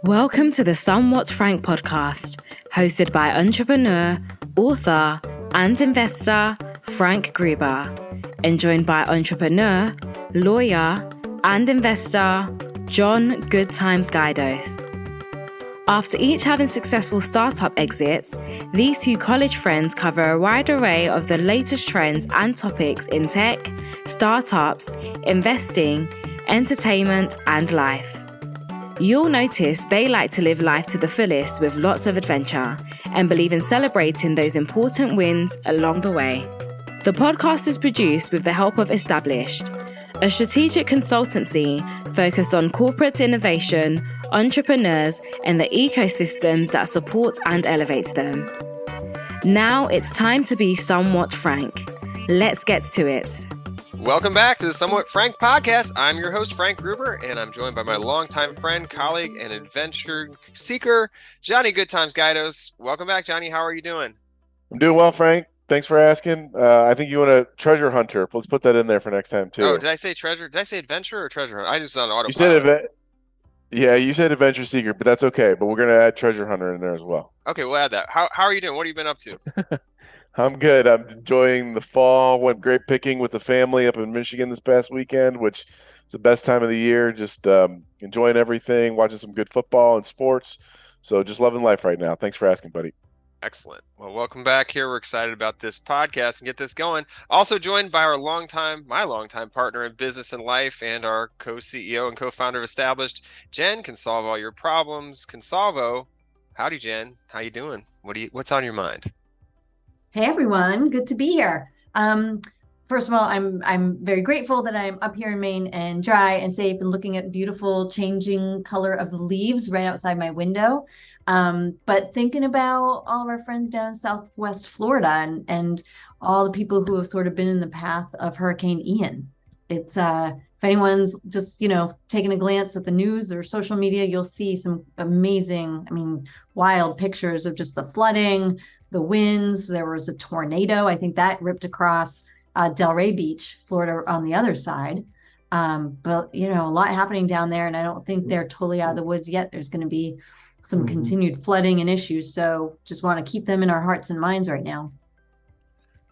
Welcome to the Somewhat Frank podcast, hosted by entrepreneur, author, and investor Frank Gruber, and joined by entrepreneur, lawyer, and investor Jon Good Times Guidos. After each having successful startup exits, these two college friends cover a wide array of the latest trends and topics in tech, startups, investing, entertainment, and life. You'll notice they like to live life to the fullest with lots of adventure and believe in celebrating those important wins along the way. The podcast is produced with the help of Established, a strategic consultancy focused on corporate innovation, entrepreneurs, and the ecosystems that support and elevate them. Now it's time to be somewhat frank. Let's get to it. Welcome back to the Somewhat Frank podcast. I'm your host, Frank Gruber, and I'm joined by my longtime friend, colleague, and adventure seeker, Johnny Good Times Guidos. Welcome back, Johnny. How are you doing? I'm doing well, Frank. Thanks for asking. I think you want a treasure hunter. Let's put that in there for next time, too. Oh, did I say treasure? Did I say adventure or treasure hunter? I just on autopilot. You said adventure seeker, but that's okay. But we're going to add treasure hunter in there as well. Okay, we'll add that. How are you doing? What have you been up to? I'm good. I'm enjoying the fall. Went grape picking with the family up in Michigan this past weekend, which is the best time of the year. Just enjoying everything, watching some good football and sports. So just loving life right now. Thanks for asking, buddy. Excellent. Well, welcome back here. We're excited about this podcast and get this going. Also joined by my longtime partner in business and life and our co-CEO and co-founder of Established, Jen Consalvo. All your problems. Consalvo. Howdy, Jen. How you doing? What's on your mind? Hey everyone, good to be here. First of all, I'm very grateful that I'm up here in Maine and dry and safe and looking at beautiful changing color of the leaves right outside my window. But thinking about all of our friends down in Southwest Florida and all the people who have sort of been in the path of Hurricane Ian. It's if anyone's just, taking a glance at the news or social media, you'll see some amazing, wild pictures of just the flooding, the winds. There was a tornado. I think that ripped across Delray Beach, Florida, on the other side. But a lot happening down there, and I don't think they're totally out of the woods yet. There's going to be some continued flooding and issues. So just want to keep them in our hearts and minds right now.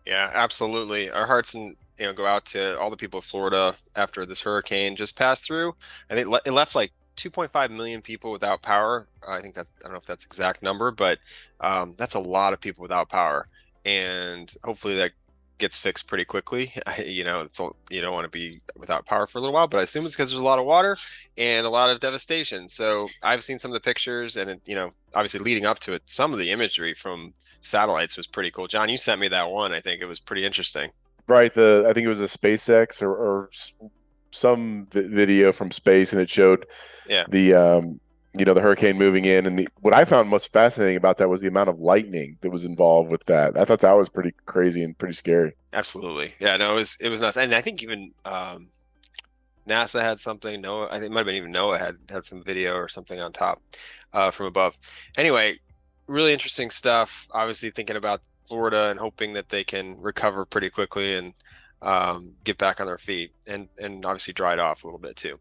Yeah, absolutely. Our hearts go out to all the people of Florida after this hurricane just passed through. I think it left like 2.5 million people without power. I don't know if that's the exact number, but that's a lot of people without power. And hopefully that gets fixed pretty quickly. You don't want to be without power for a little while, but I assume it's because there's a lot of water and a lot of devastation. So I've seen some of the pictures and, obviously leading up to it, some of the imagery from satellites was pretty cool. John, you sent me that one. I think it was pretty interesting. Right. I think it was a SpaceX or some video from space, and it showed the hurricane moving in, and what I found most fascinating about that was the amount of lightning that was involved with that. I thought that was pretty crazy and pretty scary. Absolutely. Yeah, no, it was nuts. And I think even NASA had something. I think it might have been even NOAA had some video or something on top from above. Anyway, really interesting stuff. Obviously thinking about Florida and hoping that they can recover pretty quickly and get back on their feet and obviously dry it off a little bit too.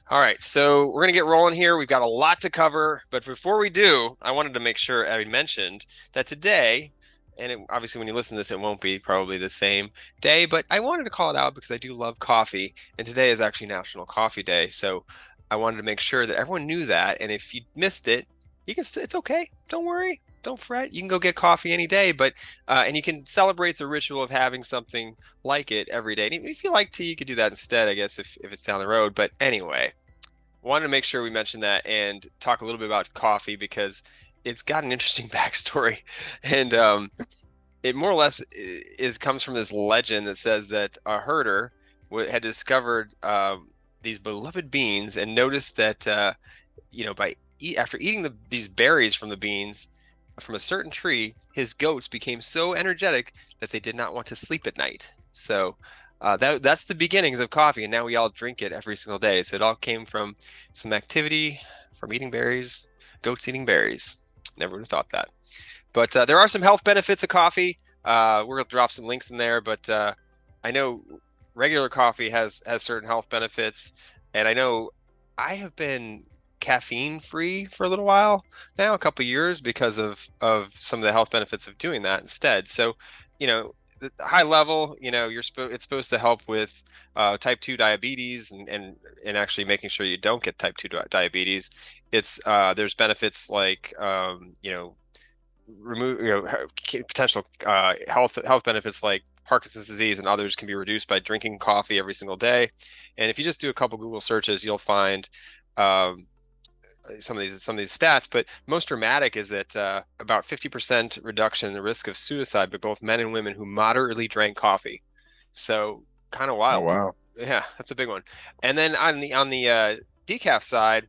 All right, so we're going to get rolling here. We've got a lot to cover, but before we do, I wanted to make sure I mentioned that today, and obviously when you listen to this, it won't be probably the same day, but I wanted to call it out because I do love coffee, and today is actually National Coffee Day, so I wanted to make sure that everyone knew that, and if you missed it, it's okay. Don't worry. Don't fret. You can go get coffee any day, but and you can celebrate the ritual of having something like it every day. And if you like tea, you could do that instead, I guess, if it's down the road. But anyway, wanted to make sure we mentioned that and talk a little bit about coffee because it's got an interesting backstory. And it more or less comes from this legend that says that a herder had discovered these beloved beans and noticed that, after eating these berries from the beans, from a certain tree, his goats became so energetic that they did not want to sleep at night. So that's the beginnings of coffee, and now we all drink it every single day. So it all came from some activity, from eating berries, goats eating berries. Never would have thought that. But there are some health benefits of coffee. We're going to drop some links in there, but I know regular coffee has certain health benefits, and I know I have been caffeine free for a little while now, a couple years, because of some of the health benefits of doing that instead. So, the high level, it's supposed to help with type 2 diabetes and actually making sure you don't get type 2 diabetes. It's there's benefits like potential health benefits like Parkinson's disease and others can be reduced by drinking coffee every single day. And if you just do a couple Google searches, you'll find some of these stats. But most dramatic is that about 50% reduction in the risk of suicide by both men and women who moderately drank coffee. So kind of wild. Oh, wow. Yeah, that's a big one. And then on the decaf side,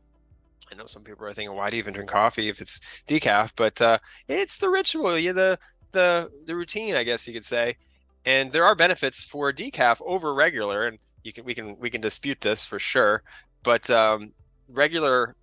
I know some people are thinking, why do you even drink coffee if it's decaf? But it's the ritual, the routine, I guess you could say. And there are benefits for decaf over regular, and we can dispute this for sure. But regular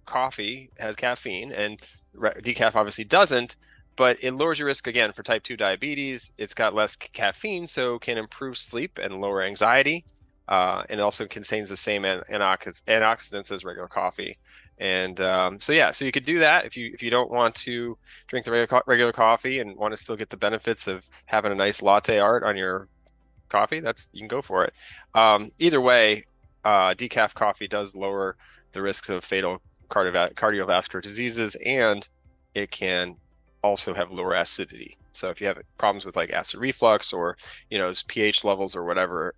coffee has caffeine, and decaf obviously doesn't. But it lowers your risk again for type 2 diabetes. It's got less caffeine, so can improve sleep and lower anxiety. And it also contains the same antioxidants as regular coffee. And so you could do that if you don't want to drink the regular coffee and want to still get the benefits of having a nice latte art on your coffee. You can go for it. Either way, decaf coffee does lower the risks of fatal cardiovascular diseases, and it can also have lower acidity. So if you have problems with like acid reflux or pH levels or whatever,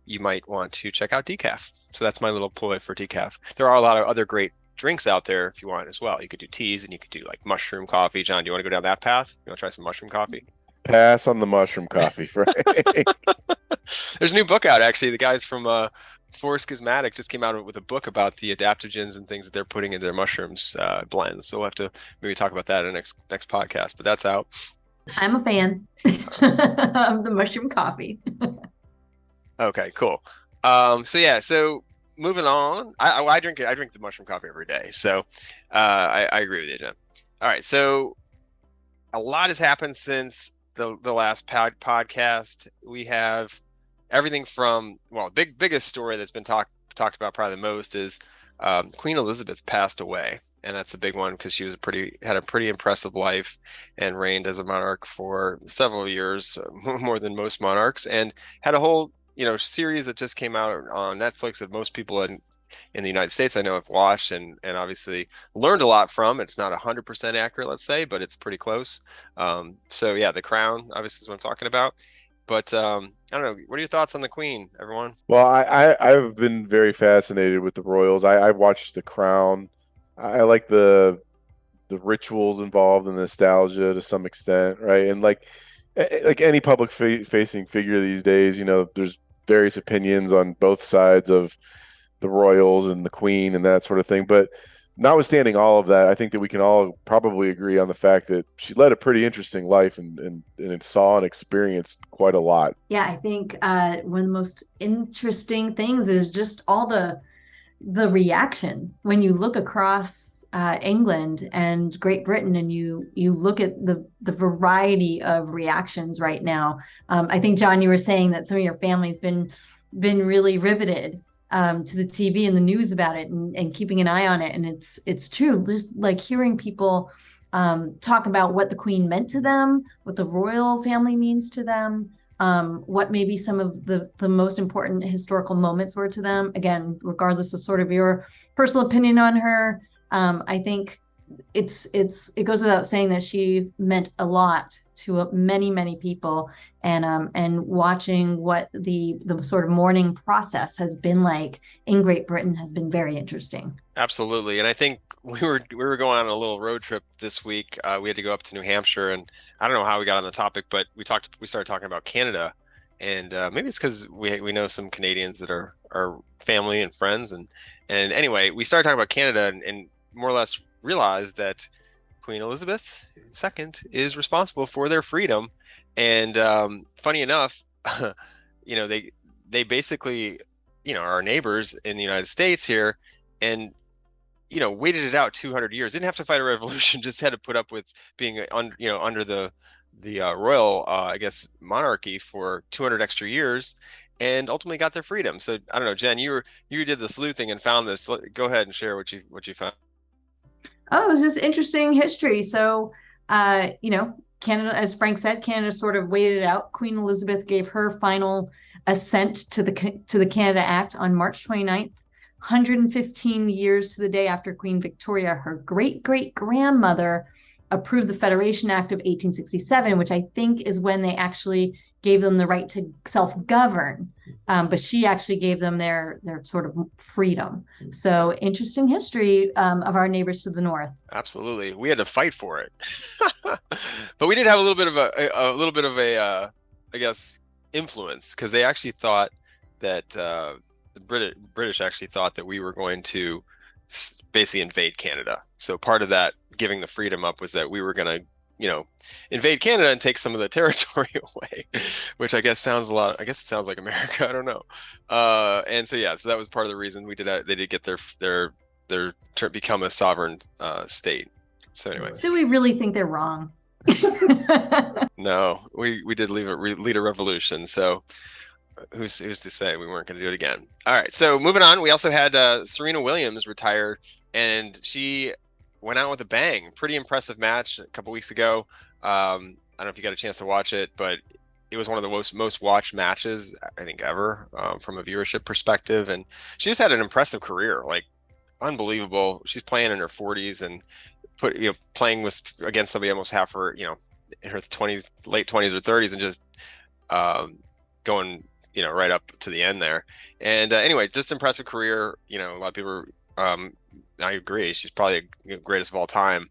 you might want to check out decaf. So that's my little ploy for decaf. There are a lot of other great drinks out there if you want as well. You could do teas, and you could do like mushroom coffee. John, do you want to go down that path? You want to try some mushroom coffee? Pass on the mushroom coffee, Frank. There's a new book out, actually. The guys from Forest Schismatic just came out with a book about the adaptogens and things that they're putting in their mushrooms blends. So we'll have to maybe talk about that in the next podcast, but that's out. I'm a fan of the mushroom coffee. Okay, cool. So moving on, I drink the mushroom coffee every day. So I agree with you, Jen. All right, so a lot has happened since the last podcast. We have everything from, well, biggest story that's been talked about probably the most is Queen Elizabeth passed away, and that's a big one because she had a pretty impressive life and reigned as a monarch for several years, more than most monarchs, and had a whole series that just came out on Netflix that most people in the United States I know have watched and obviously learned a lot from. It's not 100% accurate, let's say, but it's pretty close. The Crown obviously is what I'm talking about. But I don't know. What are your thoughts on the Queen, everyone? Well, I've been very fascinated with the royals. I watched The Crown. I like the rituals involved and the nostalgia to some extent, right? And like any public facing figure these days, there's various opinions on both sides of the royals and the Queen and that sort of thing. But notwithstanding all of that, I think that we can all probably agree on the fact that she led a pretty interesting life and saw and experienced quite a lot. Yeah, I think one of the most interesting things is just all the reaction when you look across England and Great Britain, and you look at the variety of reactions right now. I think, John, you were saying that some of your family's been really riveted to the TV and the news about it and keeping an eye on it. And it's true. Just like hearing people talk about what the Queen meant to them, what the royal family means to them, what maybe some of the most important historical moments were to them. Again, regardless of sort of your personal opinion on her, I think it goes without saying that she meant a lot to many people, and watching what the sort of mourning process has been like in Great Britain has been very interesting. Absolutely. And I think we were going on a little road trip this week. We had to go up to New Hampshire, and I don't know how we got on the topic, but we started talking about Canada, and maybe it's because we know some Canadians that are family and friends, and anyway, we started talking about Canada and more or less realized that Queen Elizabeth II is responsible for their freedom. And funny enough, they basically, are our neighbors in the United States here, and waited it out 200 years. Didn't have to fight a revolution, just had to put up with being under the royal, I guess, monarchy for 200 extra years. and ultimately got their freedom. So I don't know, Jen, you did the sleuthing and found this. Go ahead and share what you found. Oh, it's just interesting history. So, Canada, as Frank said, Canada sort of waited it out. Queen Elizabeth gave her final assent to the Canada Act on March 29th, 115 years to the day after Queen Victoria, her great-great-grandmother, approved the Federation Act of 1867, which I think is when they actually gave them the right to self-govern. But she actually gave them their sort of freedom. So interesting history of our neighbors to the north. Absolutely, we had to fight for it, but we did have a little bit of a I guess influence, because they actually thought that the British actually thought that we were going to basically invade Canada. So part of that giving the freedom up was that we were going to invade Canada and take some of the territory away, which I guess sounds it sounds like America. I don't know. And so that was part of the reason they did get their become a sovereign state. So anyway, do we really think they're wrong? No, we did lead a revolution. So who's to say we weren't going to do it again? All right. So moving on, we also had Serena Williams retire, and she went out with a bang. Pretty impressive match a couple weeks ago. I don't know if you got a chance to watch it, but it was one of the most watched matches I think ever, from a viewership perspective. And she just had an impressive career, like unbelievable. She's playing in her 40s and playing against somebody almost half her, in her late 20s or 30s, and just going right up to the end there. And anyway, just impressive career. A lot of people I agree. She's probably the greatest of all time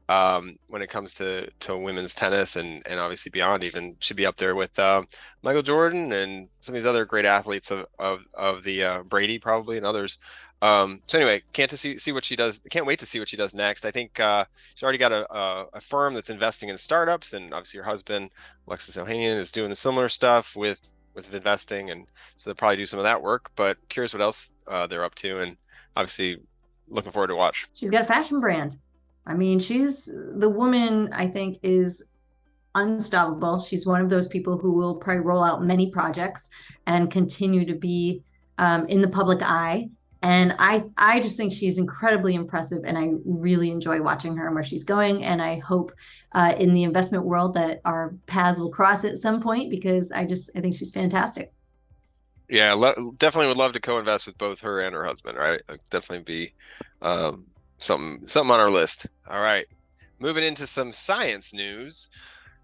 when it comes to women's tennis, and obviously beyond. Even should be up there with Michael Jordan and some of these other great athletes of the Brady probably, and others. So anyway, can't wait to see what she does next. I think she's already got a firm that's investing in startups, and obviously her husband Alexis Ohanian is doing the similar stuff with investing, and so they'll probably do some of that work. But curious what else they're up to, and obviously looking forward to watch. She's got a fashion brand. I mean, the woman, I think, is unstoppable. She's one of those people who will probably roll out many projects and continue to be in the public eye. And I just think she's incredibly impressive, and I really enjoy watching her and where she's going. And I hope in the investment world that our paths will cross at some point, because I think she's fantastic. Yeah, definitely would love to co-invest with both her and her husband, right? Definitely be something on our list. All right, moving into some science news,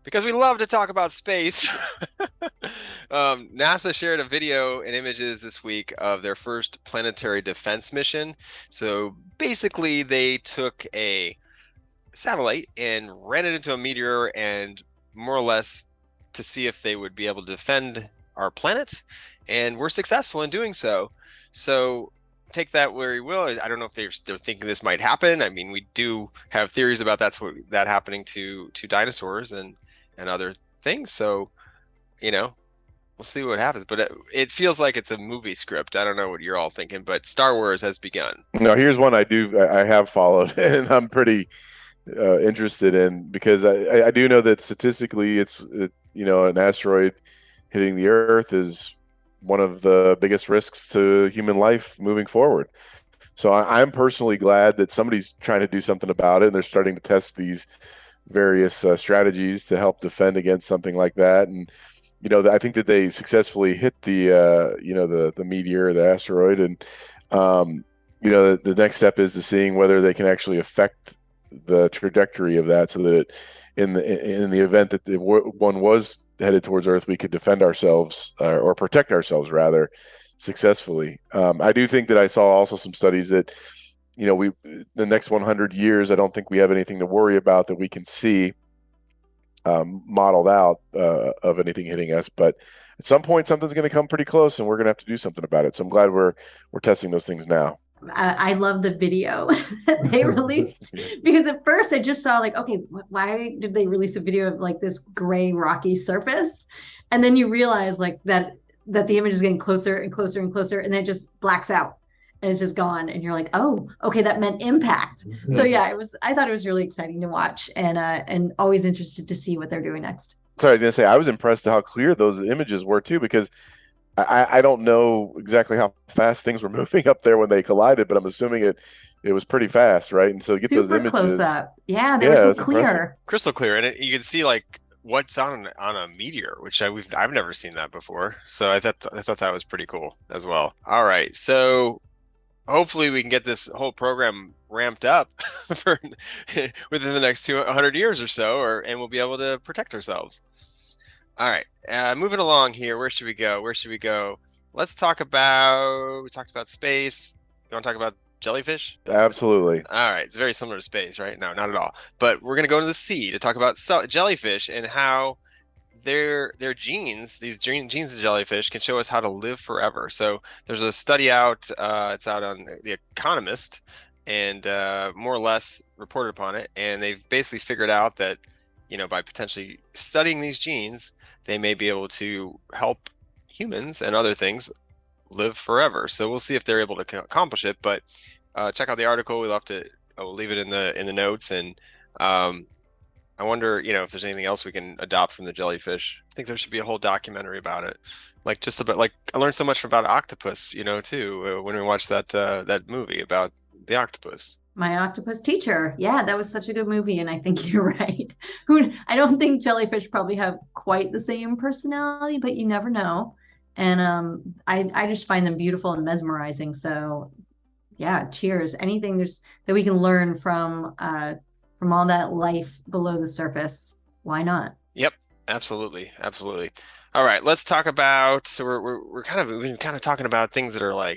because we love to talk about space. NASA shared a video and images this week of their first planetary defense mission. So basically, they took a satellite and ran it into a meteor, and more or less to see if they would be able to defend our planet, and we're successful in doing so. So take that where you will. I don't know if they're thinking this might happen. I mean, we do have theories about that happening to dinosaurs and other things. So, we'll see what happens. But it feels like it's a movie script. I don't know what you're all thinking, but Star Wars has begun. No, here's one I have followed, and I'm pretty interested in, because I do know that statistically an asteroid hitting the Earth is one of the biggest risks to human life moving forward. So I'm personally glad that somebody's trying to do something about it, and they're starting to test these various strategies to help defend against something like that. And I think that they successfully hit the meteor, the asteroid, and the next step is to seeing whether they can actually affect the trajectory of that, so that in the event that one was headed towards Earth, we could defend ourselves or protect ourselves rather successfully. I do think that I saw also some studies that the next 100 years, I don't think we have anything to worry about that we can see modeled out of anything hitting us. But at some point, something's going to come pretty close, and we're going to have to do something about it. So I'm glad we're testing those things now. I love the video that they released, because at first I just saw okay, why did they release a video of this gray rocky surface? And then you realize that the image is getting closer and closer and closer, and then it just blacks out and it's just gone. And you're like, oh, okay, that meant impact. So yeah, I thought it was really exciting to watch, and always interested to see what they're doing next. Sorry, I was going to say, I was impressed at how clear those images were too, because I don't know exactly how fast things were moving up there when they collided, but I'm assuming it was pretty fast, right? And so to get those Super images, close up. Yeah, they were so it's impressive. clear. Crystal clear, and you can see like what's on a meteor, which I've never seen that before. So I thought that was pretty cool as well. All right, so hopefully we can get this whole program ramped up for within the next 200 years or so, and we'll be able to protect ourselves. All right, moving along here. Where should we go? Let's talk about. We talked about space. You want to talk about jellyfish? Absolutely. All right, it's very similar to space, right? No, not at all. But we're gonna go to the sea to talk about jellyfish and how their genes, these genes of jellyfish, can show us how to live forever. So there's a study out. It's out on The Economist, and more or less reported upon it. And they've basically figured out that, by potentially studying these genes, they may be able to help humans and other things live forever. So we'll see if they're able to accomplish it. But check out the article. We'll leave it in the notes. And I wonder, if there's anything else we can adopt from the jellyfish. I think there should be a whole documentary about it. Like just about, like, I learned so much about octopus, too, when we watched that movie about the octopus. My Octopus Teacher. Yeah, that was such a good movie, and I think you're right. I don't think jellyfish probably have quite the same personality, but you never know. And I just find them beautiful and mesmerizing. So yeah, cheers. Anything that we can learn from all that life below the surface, why not? Yep, absolutely. All right, let's talk about. So we've been kind of talking about things that are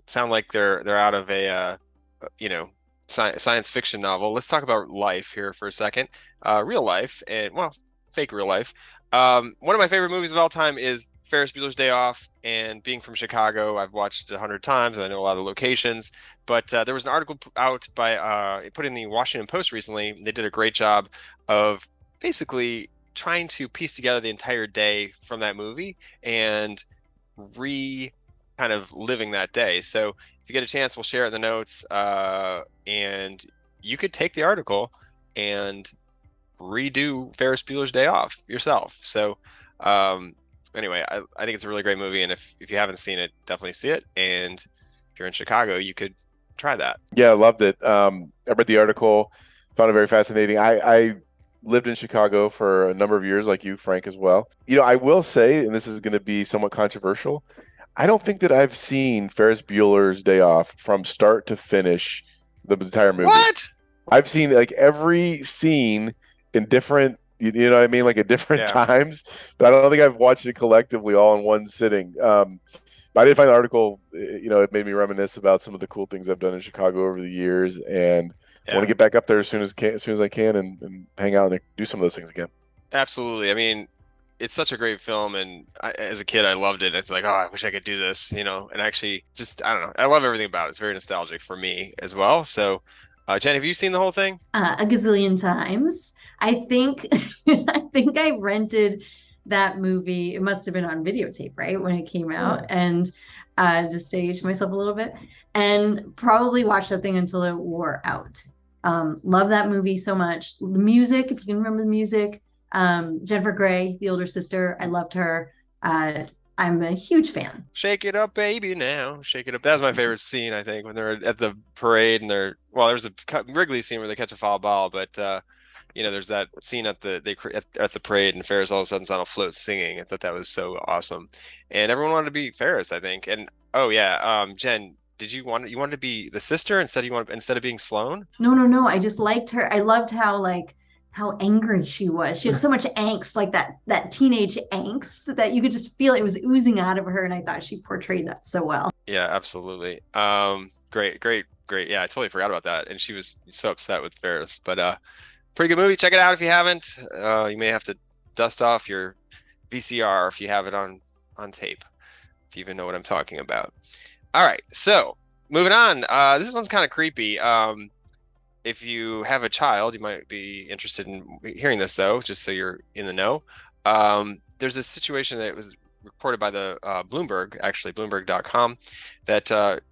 sound like they're out of a science fiction novel. Let's talk about life here for a second. Real life, and fake real life. One of my favorite movies of all time is Ferris Bueller's Day Off, and being from Chicago, I've watched it 100 times, and I know a lot of the locations. But there was an article out by put in the Washington Post recently. They did a great job of basically trying to piece together the entire day from that movie and kind of living that day. So if you get a chance, we'll share it in the notes, and you could take the article and redo Ferris Bueller's Day Off yourself. So anyway, I think it's a really great movie, and if you haven't seen it, definitely see it. And if you're in Chicago, you could try that. Yeah, I loved it. I read the article, found it very fascinating. I lived in Chicago for a number of years, like you, Frank, as well. I will say, and this is going to be somewhat controversial, I don't think that I've seen Ferris Bueller's Day Off from start to finish, the entire movie. What? I've seen every scene in different, you know what I mean, at different times, but I don't think I've watched it collectively all in one sitting. But I did find the article, it made me reminisce about some of the cool things I've done in Chicago over the years, and I want to get back up there as soon as I can and hang out and do some of those things again. Absolutely. I mean, it's such a great film, and as a kid, I loved it. It's like, oh, I wish I could do this, and actually just, I don't know. I love everything about it. It's very nostalgic for me as well. So, Jen, have you seen the whole thing? A gazillion times. I think I rented that movie. It must have been on videotape, right, when it came out, and just to age myself a little bit, and probably watched that thing until it wore out. Love that movie so much. The music, if you can remember the music. Jennifer Grey, the older sister, I loved her. I'm a huge fan. Shake it up, baby, now. Shake it up. That was my favorite scene, I think, when they're at the parade and there's a Wrigley scene where they catch a foul ball, but there's that scene at the parade, and Ferris all of a sudden's on a float singing. I thought that was so awesome, and everyone wanted to be Ferris, I think. And Jen, you wanted to be the sister instead of being Sloane? No. I just liked her. I loved how angry she was. She had so much angst, like that teenage angst that you could just feel it was oozing out of her. And I thought she portrayed that so well. Yeah, absolutely. Great. Yeah, I totally forgot about that. And she was so upset with Ferris, but pretty good movie. Check it out if you haven't. You may have to dust off your VCR if you have it on tape, if you even know what I'm talking about. All right, so moving on. This one's kind of creepy. If you have a child, you might be interested in hearing this, though, just so you're in the know. There's a situation that was reported by the Bloomberg, actually, Bloomberg.com, that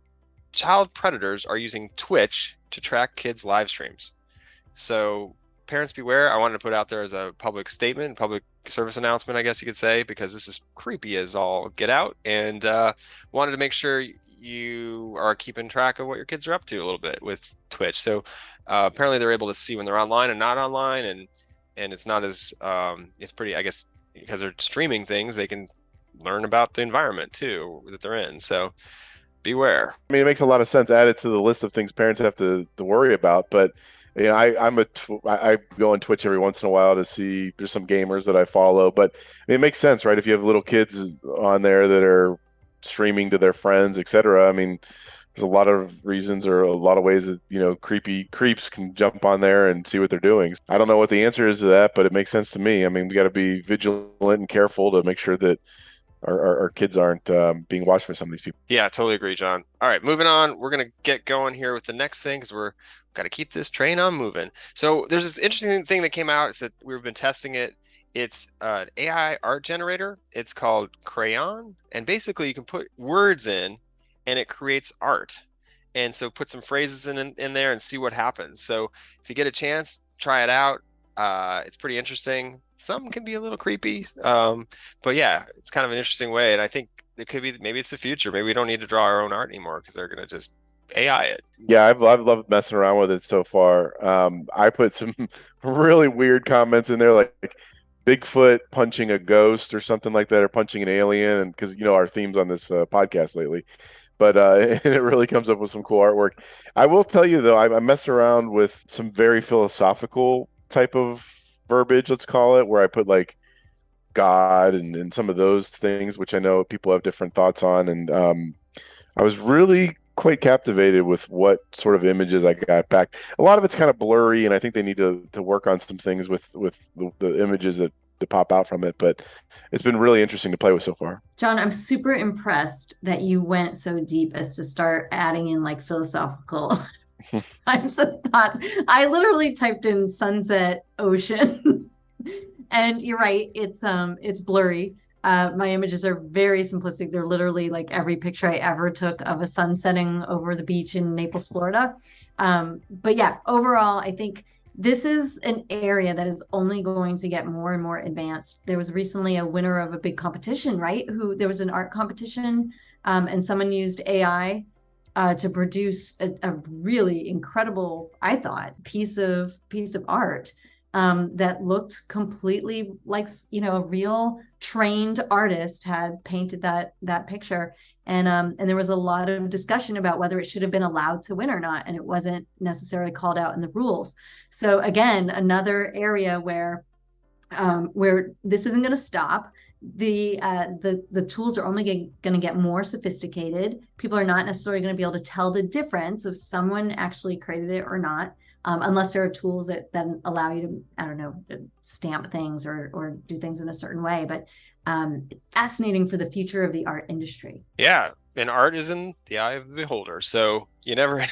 child predators are using Twitch to track kids' live streams. So parents beware. I wanted to put out there as a public statement, public service announcement, I guess you could say, because this is creepy as all get out, and wanted to make sure you are keeping track of what your kids are up to a little bit with Twitch. So apparently they're able to see when they're online and not online, and it's not as it's pretty, I guess, because they're streaming things, they can learn about the environment too that they're in. So beware. I mean, it makes a lot of sense added to the list of things parents have to worry about. But you know, I go on Twitch every once in a while to see, there's some gamers that I follow, but it makes sense, right? If you have little kids on there that are streaming to their friends, etc. I mean, there's a lot of reasons or a lot of ways that, you know, creepy creeps can jump on there and see what they're doing. I don't know what the answer is to that, but it makes sense to me. I mean, we got to be vigilant and careful to make sure that our kids aren't being watched by some of these people. Yeah, totally agree, John. All right, moving on. We're going to get going here with the next thing because we're got to keep this train on moving. So there's this interesting thing that came out. It's that we've been testing it. It's an AI art generator. It's called Crayon. And basically you can put words in and it creates art. And so put some phrases in there and see what happens. So if you get a chance, try it out. It's pretty interesting. Some can be a little creepy, but yeah, it's kind of an interesting way. And I think it could be, maybe it's the future. Maybe we don't need to draw our own art anymore because they're going to just AI it. Yeah, I've loved messing around with it so far. I put some really weird comments in there, like Bigfoot punching a ghost or something like that, or punching an alien, and because you know our themes on this podcast lately. But and it really comes up with some cool artwork. I will tell you though, I messed around with some very philosophical type of verbiage, let's call it, where I put like God and some of those things, which I know people have different thoughts on. And I was really quite captivated with what sort of images I got back. A lot of it's kind of blurry, and I think they need to work on some things with the images that pop out from it. But it's been really interesting to play with so far. John, I'm super impressed that you went so deep as to start adding in like philosophical types of thoughts. I literally typed in sunset ocean. And you're right, it's blurry. My images are very simplistic. They're literally like every picture I ever took of a sun setting over the beach in Naples, Florida. But yeah, overall, I think this is an area that is only going to get more and more advanced. There was recently a winner of a big competition, right? There was an art competition, and someone used AI to produce a really incredible, I thought, piece of art that looked completely like, you know, a real trained artist had painted that picture. And there was a lot of discussion about whether it should have been allowed to win or not, and it wasn't necessarily called out in the rules. So again, another area where this isn't going to stop. The tools are only going to get more sophisticated. People are not necessarily going to be able to tell the difference if someone actually created it or not, unless there are tools that allow you to, I don't know, stamp things or do things in a certain way. But fascinating for the future of the art industry. Yeah, and art is in the eye of the beholder. So you never. What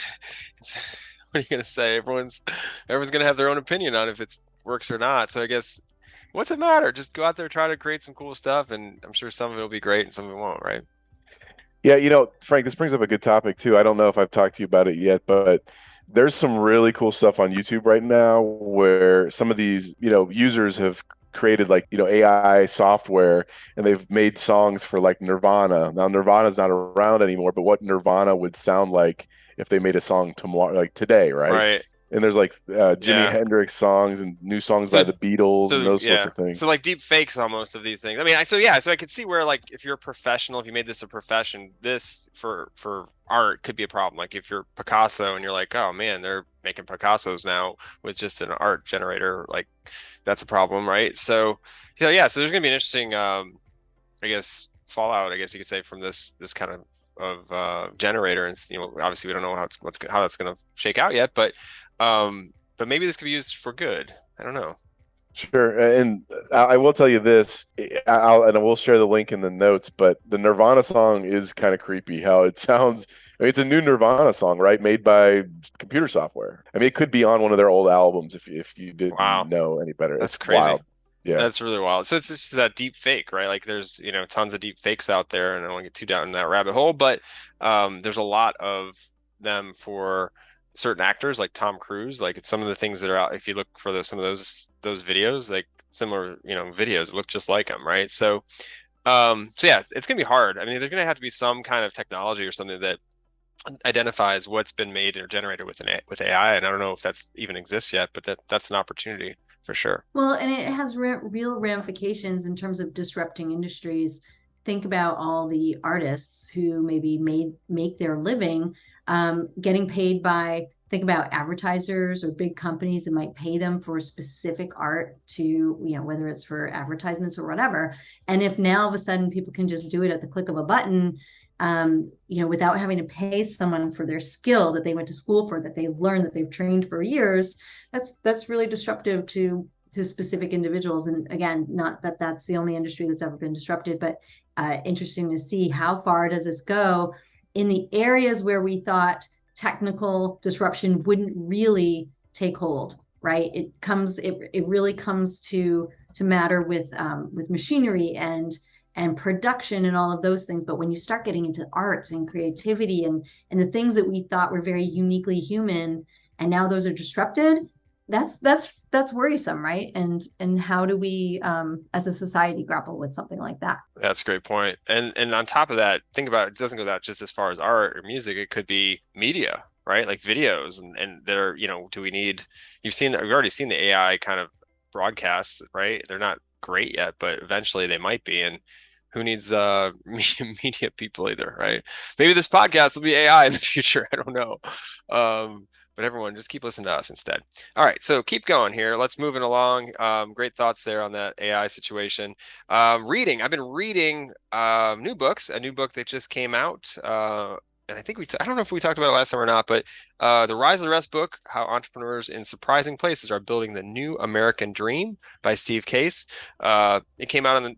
are you going to say? Everyone's going to have their own opinion on if it works or not. So I guess, what's it matter? Just go out there, try to create some cool stuff, and I'm sure some of it will be great and some of it won't, right? Yeah, you know, Frank, this brings up a good topic too. I don't know if I've talked to you about it yet, but there's some really cool stuff on YouTube right now where some of these, you know, users have created like, you know, AI software, and they've made songs for like Nirvana. Now Nirvana's not around anymore, but what Nirvana would sound like if they made a song tomorrow, like today, right? Right. And there's like Jimi Hendrix songs and new songs by the Beatles and those sorts of things. So like deep fakes almost of these things. I mean, so I could see where like if you're a professional, if you made this a profession, this for art could be a problem. Like if you're Picasso and you're like, oh man, they're making Picassos now with just an art generator, like that's a problem, right? So there's gonna be an interesting I guess fallout, I guess you could say, from this kind of generator. And you know, obviously we don't know how that's gonna shake out yet, but maybe this could be used for good. I don't know. Sure, and I will tell you this, and I will share the link in the notes, but the Nirvana song is kind of creepy how it sounds. I mean, it's a new Nirvana song, right? Made by computer software. I mean, it could be on one of their old albums if you didn't know any better. That's crazy. Wild. Yeah, that's really wild. So it's just that deep fake, right? Like there's, you know, tons of deep fakes out there, and I don't want to get too down in that rabbit hole, but there's a lot of them for certain actors like Tom Cruise. Like it's some of the things that are out, if you look for some of those videos, like similar, videos that look just like them, right? So yeah, it's gonna be hard. I mean, there's gonna have to be some kind of technology or something that identifies what's been made or generated with AI, and I don't know if that's even exists yet, but that's an opportunity for sure. Well, and it has real ramifications in terms of disrupting industries. Think about all the artists who maybe make their living getting paid by, think about advertisers or big companies that might pay them for specific art to, whether it's for advertisements or whatever. And if now all of a sudden people can just do it at the click of a button, without having to pay someone for their skill that they went to school for, that they've learned, that they've trained for years, that's really disruptive to specific individuals. And again, not that that's the only industry that's ever been disrupted, but interesting to see how far does this go in the areas where we thought technical disruption wouldn't really take hold, right? It really comes to matter with machinery and production and all of those things. But when you start getting into arts and creativity and the things that we thought were very uniquely human, and now those are disrupted, that's worrisome, right? And how do we as a society grapple with something like that? That's a great point. And on top of that, think about it doesn't go that just as far as art or music. It could be media, right? Like videos and they're, do we need, we've already seen the AI kind of broadcasts, right? They're not great yet, but eventually they might be. And who needs media people either, right? Maybe this podcast will be AI in the future. I don't know. But everyone, just keep listening to us instead. All right, so keep going here. Let's move it along. Great thoughts there on that AI situation. Reading. I've been reading new books. A new book that just came out. And I think I don't know if we talked about it last time or not, but the Rise of the Rest book, How Entrepreneurs in Surprising Places Are Building the New American Dream by Steve Case. It came out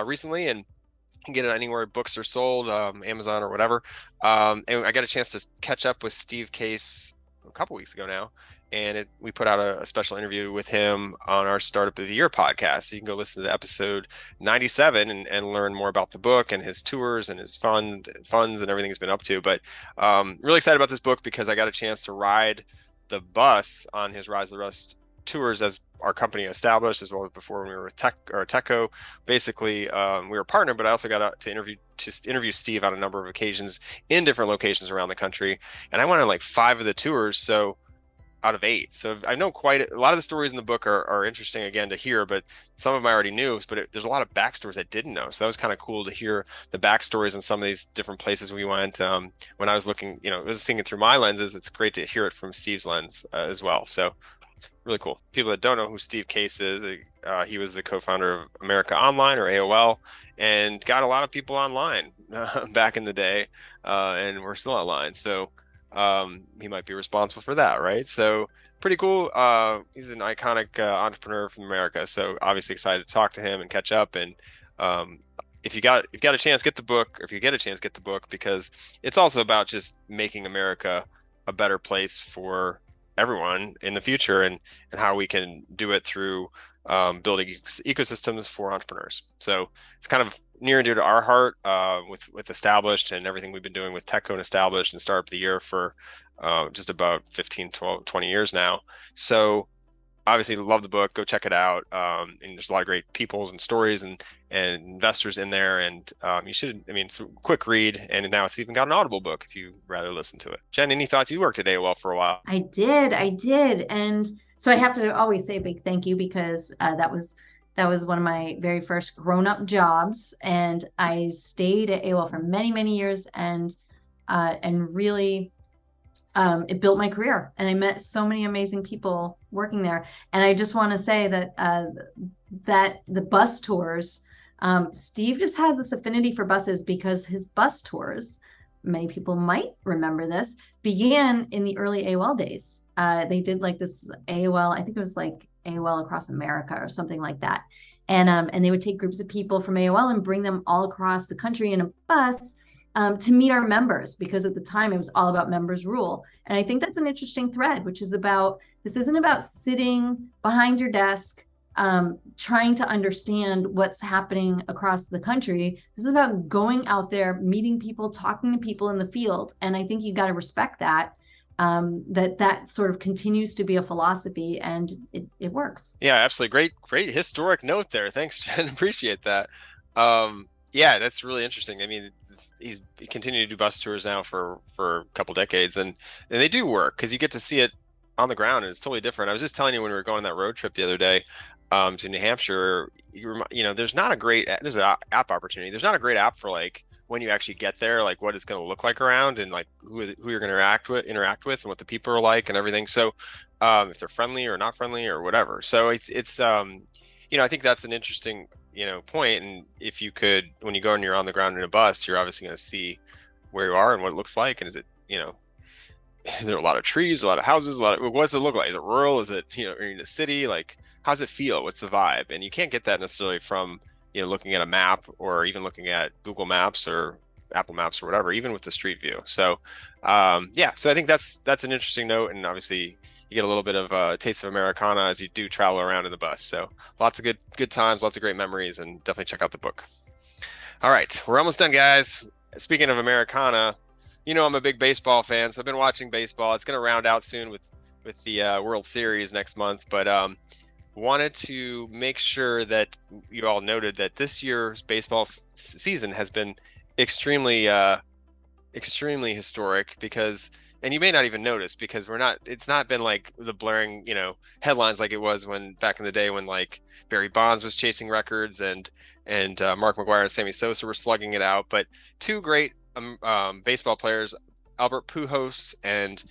recently, and you can get it anywhere books are sold, Amazon or whatever. And I got a chance to catch up with Steve Case a couple weeks ago now, and we put out a special interview with him on our Startup of the Year podcast. So you can go listen to episode 97 and learn more about the book and his tours and his funds and everything he's been up to. But really excited about this book because I got a chance to ride the bus on his Rise of the Rest tours as our company established, as well as before when we were with Techco. Basically, we were a partner, but I also got to interview Steve on a number of occasions in different locations around the country, and I went on like 5 of the tours, so out of 8. So I know quite a lot of the stories in the book are interesting again to hear, but some of them I already knew. But there's a lot of backstories I didn't know, so that was kind of cool to hear the backstories in some of these different places we went. When I was looking, was seeing it through my lenses. It's great to hear it from Steve's lens as well. So really cool. People that don't know who Steve Case is, he was the co-founder of America Online, or AOL, and got a lot of people online back in the day, and we're still online. So he might be responsible for that, right? So pretty cool. He's an iconic entrepreneur from America. So obviously excited to talk to him and catch up. And if you got a chance, get the book. Or if you get a chance, get the book, because it's also about just making America a better place for everyone in the future, and how we can do it through building ecosystems for entrepreneurs. So it's kind of near and dear to our heart with Established and everything we've been doing with Techco and Established and Startup of the Year for just about 15, 12, 20 years now. So obviously love the book. Go check it out. And there's a lot of great peoples and stories and investors in there. And you should, it's a quick read. And now it's even got an Audible book if you rather listen to it. Jen, any thoughts? You worked at AOL for a while. I did. And so I have to always say a big thank you, because that was one of my very first grown-up jobs. And I stayed at AOL for many, many years, and really it built my career, and I met so many amazing people working there. And I just want to say that that the bus tours, Steve just has this affinity for buses, because his bus tours, many people might remember this, began in the early AOL days. They did like this AOL, I think it was like AOL Across America or something like that. And they would take groups of people from AOL and bring them all across the country in a bus to meet our members, because at the time it was all about members rule. And I think that's an interesting thread, which is this isn't about sitting behind your desk, trying to understand what's happening across the country. This is about going out there, meeting people, talking to people in the field. And I think you got to respect that that sort of continues to be a philosophy, and it works. Yeah, absolutely. Great historic note there. Thanks, Jen. Appreciate that. Yeah, that's really interesting. I mean, he continued to do bus tours now for a couple decades, and they do work because you get to see it on the ground, and it's totally different. I was just telling you when we were going on that road trip the other day to New Hampshire, there's not a great, there's an app opportunity. There's not a great app for like when you actually get there, like what it's going to look like around, and like who you're going to interact with and what the people are like and everything. So if they're friendly or not friendly or whatever. So it's I think that's an interesting point. And if you could, when you go and you're on the ground in a bus, you're obviously going to see where you are and what it looks like. And is it, is there a lot of trees, a lot of houses, what does it look like? Is it rural? Is it, are you in a city? Like, how does it feel? What's the vibe? And you can't get that necessarily from, looking at a map or even looking at Google Maps or Apple Maps or whatever, even with the street view. So, so I think that's an interesting note. And obviously you get a little bit of a taste of Americana as you do travel around in the bus. So lots of good times, lots of great memories, and definitely check out the book. All right, we're almost done, guys. Speaking of Americana, I'm a big baseball fan, so I've been watching baseball. It's going to round out soon with the World Series next month, but wanted to make sure that you all noted that this year's baseball season has been extremely historic because, and you may not even notice because it's not been like the blaring, headlines like it was back in the day when like Barry Bonds was chasing records and Mark McGwire and Sammy Sosa were slugging it out. But two great baseball players, Albert Pujols and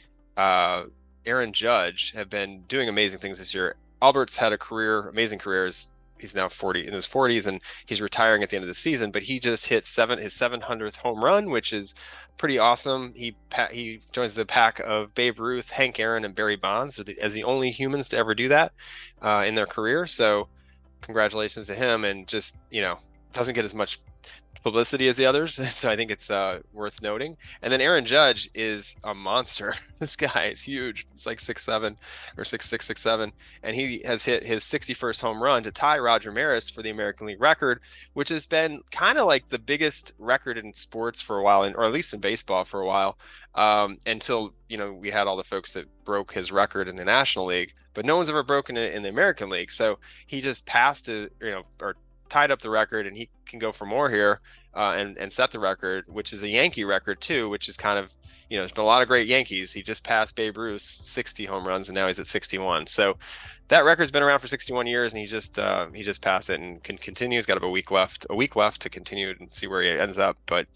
Aaron Judge, have been doing amazing things this year. Albert's had amazing career. He's now in his 40s, and he's retiring at the end of the season. But he just hit his 700th home run, which is pretty awesome. He joins the pack of Babe Ruth, Hank Aaron, and Barry Bonds as the only humans to ever do that in their career. So congratulations to him, and just doesn't get as much publicity as the others, so I think it's worth noting. And then Aaron Judge is a monster. This guy is huge. It's like 6'7" or 6'6", 6'7", and he has hit his 61st home run to tie Roger Maris for the American League record, which has been kind of like the biggest record in sports for a while, or at least in baseball for a while, until we had all the folks that broke his record in the National League, but no one's ever broken it in the American League. So he just passed it, or tied up the record, and he can go for more here and set the record, which is a Yankee record too, which is kind of, there's been a lot of great Yankees. He just passed Babe Ruth's 60 home runs, and now he's at 61. So that record's been around for 61 years, and he just passed it and can continue. He's got about a week left to continue and see where he ends up. But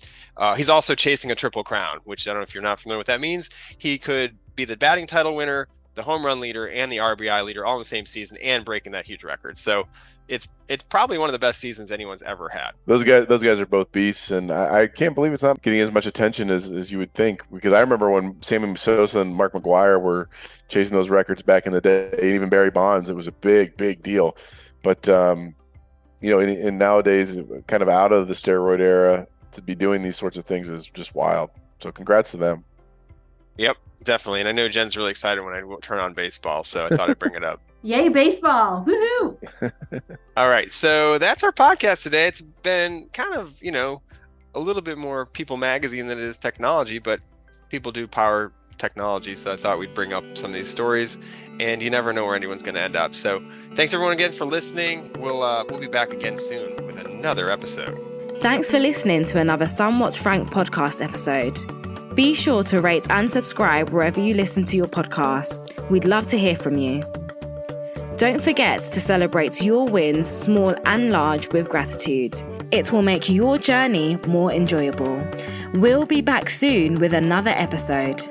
he's also chasing a triple crown, which I don't know if you're not familiar with what that means. He could be the batting title winner, the home run leader, and the RBI leader all in the same season, and breaking that huge record. So it's probably one of the best seasons anyone's ever had. Those guys are both beasts, and I can't believe it's not getting as much attention as you would think, because I remember when Sammy Sosa and Mark McGwire were chasing those records back in the day, and even Barry Bonds, it was a big deal. But and nowadays, kind of out of the steroid era, to be doing these sorts of things is just wild. So congrats to them. Yep, definitely. And I know Jen's really excited when I turn on baseball, so I thought I'd bring it up. Yay, baseball. Woohoo. All right. So that's our podcast today. It's been kind of, a little bit more People Magazine than it is technology, but people do power technology. So I thought we'd bring up some of these stories, and you never know where anyone's going to end up. So thanks everyone again for listening. We'll be back again soon with another episode. Thanks for listening to another Somewhat Frank podcast episode. Be sure to rate and subscribe wherever you listen to your podcast. We'd love to hear from you. Don't forget to celebrate your wins, small and large, with gratitude. It will make your journey more enjoyable. We'll be back soon with another episode.